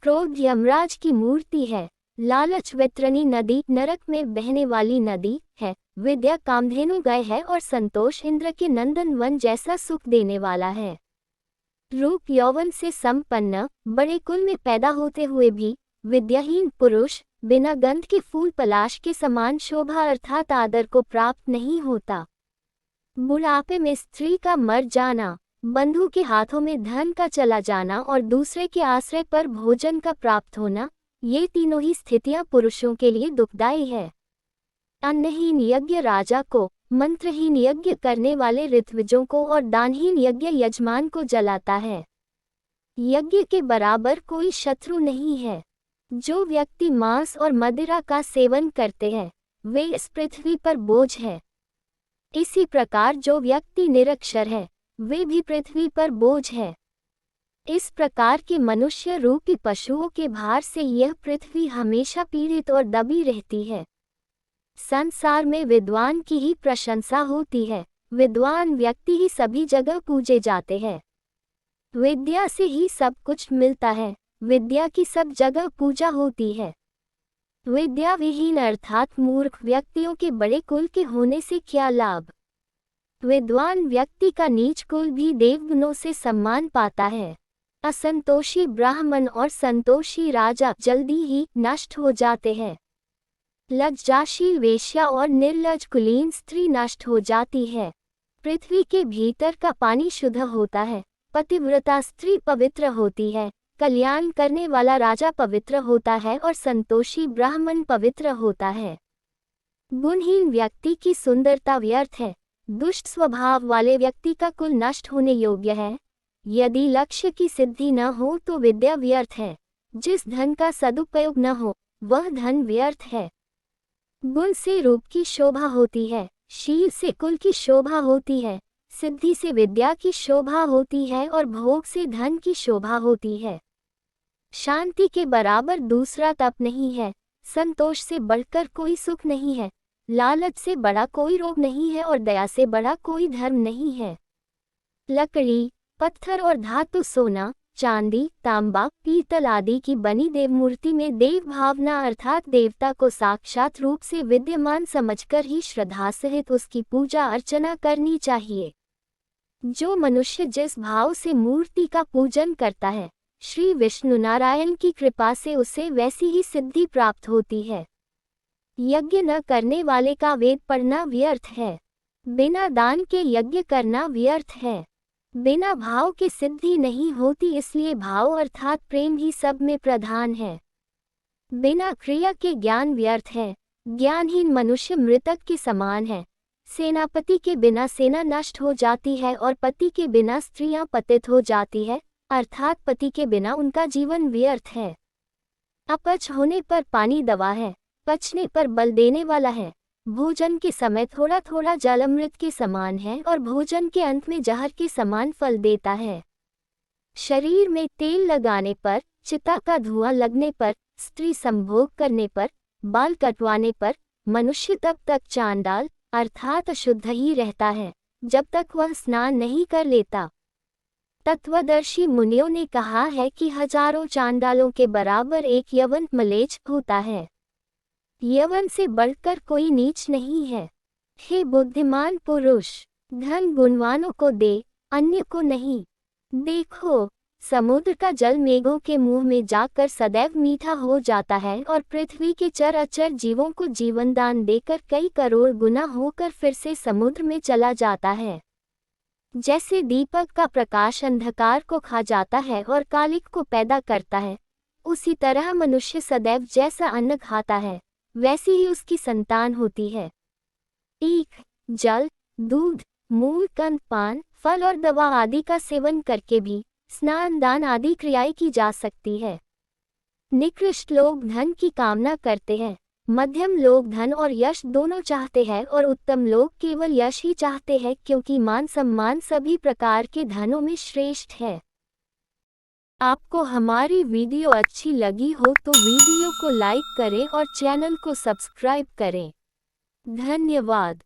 क्रोध यमराज की मूर्ति है। लालच वैतरणी नदी नरक में बहने वाली नदी है। विद्या कामधेनु गाय है और संतोष इंद्र के नंदन वन जैसा सुख देने वाला है। रूप यौवन से संपन्न बड़े कुल में पैदा होते हुए भी विद्याहीन पुरुष बिना गंध के फूल पलाश के समान शोभा अर्थात आदर को प्राप्त नहीं होता। बुढ़ापे में स्त्री का मर जाना, बंधु के हाथों में धन का चला जाना और दूसरे के आश्रय पर भोजन का प्राप्त होना, ये तीनों ही स्थितियां पुरुषों के लिए दुखदायी है। अन्नहीन यज्ञ राजा को, मंत्रहीन यज्ञ करने वाले ऋत्विजों को और दानहीन यज्ञ यजमान को जलाता है। यज्ञ के बराबर कोई शत्रु नहीं है। जो व्यक्ति मांस और मदिरा का सेवन करते हैं वे इस पृथ्वी पर बोझ है। इसी प्रकार जो व्यक्ति निरक्षर है वे भी पृथ्वी पर बोझ है। इस प्रकार के मनुष्य रूपी पशुओं के भार से यह पृथ्वी हमेशा पीड़ित और दबी रहती है। संसार में विद्वान की ही प्रशंसा होती है। विद्वान व्यक्ति ही सभी जगह पूजे जाते हैं। विद्या से ही सब कुछ मिलता है। विद्या की सब जगह पूजा होती है। विद्या विहीन अर्थात मूर्ख व्यक्तियों के बड़े कुल के होने से क्या लाभ। विद्वान व्यक्ति का नीच कुल भी देवगुणों से सम्मान पाता है। असंतोषी ब्राह्मण और संतोषी राजा जल्दी ही नष्ट हो जाते हैं। लज्जाशील वेश्या और निर्लज कुलीन स्त्री नष्ट हो जाती है। पृथ्वी के भीतर का पानी शुद्ध होता है। पतिव्रता स्त्री पवित्र होती है। कल्याण करने वाला राजा पवित्र होता है और संतोषी ब्राह्मण पवित्र होता है। गुणहीन व्यक्ति की सुंदरता व्यर्थ है। दुष्ट स्वभाव वाले व्यक्ति का कुल नष्ट होने योग्य है। यदि लक्ष्य की सिद्धि न हो तो विद्या व्यर्थ है। जिस धन का सदुपयोग न हो वह धन व्यर्थ है। गुण से रूप की शोभा होती है। शील से कुल की शोभा होती है। सिद्धि से विद्या की शोभा होती है और भोग से धन की शोभा होती है। शांति के बराबर दूसरा तप नहीं है। संतोष से बढ़कर कोई सुख नहीं है। लालच से बड़ा कोई रोग नहीं है और दया से बड़ा कोई धर्म नहीं है। लकड़ी, पत्थर और धातु सोना, चांदी, तांबा, पीतल आदि की बनी देव मूर्ति में देव भावना अर्थात देवता को साक्षात रूप से विद्यमान समझकर ही श्रद्धा सहित उसकी पूजा अर्चना करनी चाहिए। जो मनुष्य जिस भाव से मूर्ति का पूजन करता है श्री विष्णु नारायण की कृपा से उसे वैसी ही सिद्धि प्राप्त होती है। यज्ञ न करने वाले का वेद पढ़ना व्यर्थ है। बिना दान के यज्ञ करना व्यर्थ है। बिना भाव के सिद्धि नहीं होती, इसलिए भाव अर्थात प्रेम ही सब में प्रधान है। बिना क्रिया के ज्ञान व्यर्थ है। ज्ञानहीन मनुष्य मृतक के समान है। सेनापति के बिना सेना नष्ट हो जाती है और पति के बिना स्त्रियां पतित हो जाती है, अर्थात पति के बिना उनका जीवन व्यर्थ है। अपच होने पर पानी दवा है, पचने पर बल देने वाला है। भोजन के समय थोड़ा थोड़ा जल अमृत के समान है और भोजन के अंत में जहर के समान फल देता है। शरीर में तेल लगाने पर, चिता का धुआं लगने पर, स्त्री संभोग करने पर, बाल कटवाने पर मनुष्य तब तक चांडाल अर्थात अशुद्ध ही रहता है जब तक वह स्नान नहीं कर लेता। तत्वदर्शी मुनियों ने कहा है कि हजारों चांडालों के बराबर एक यवन मलेच्छ होता है। यवन से बढ़कर कोई नीच नहीं है। हे बुद्धिमान पुरुष, धन गुणवानों को दे, अन्य को नहीं। देखो, समुद्र का जल मेघों के मुंह में जाकर सदैव मीठा हो जाता है और पृथ्वी के चर अचर जीवों को जीवन दान देकर कई करोड़ गुना होकर फिर से समुद्र में चला जाता है। जैसे दीपक का प्रकाश अंधकार को खा जाता है और कालिक को पैदा करता है, उसी तरह मनुष्य सदैव जैसा अन्न खाता है वैसी ही उसकी संतान होती है। ईख, जल, दूध, मूल कंद, पान, फल और दवा आदि का सेवन करके भी स्नान दान आदि क्रियाएं की जा सकती है। निकृष्ट लोग धन की कामना करते हैं, मध्यम लोग धन और यश दोनों चाहते हैं और उत्तम लोग केवल यश ही चाहते हैं, क्योंकि मान सम्मान सभी प्रकार के धनों में श्रेष्ठ है। आपको हमारी वीडियो अच्छी लगी हो तो वीडियो को लाइक करें और चैनल को सब्सक्राइब करें। धन्यवाद।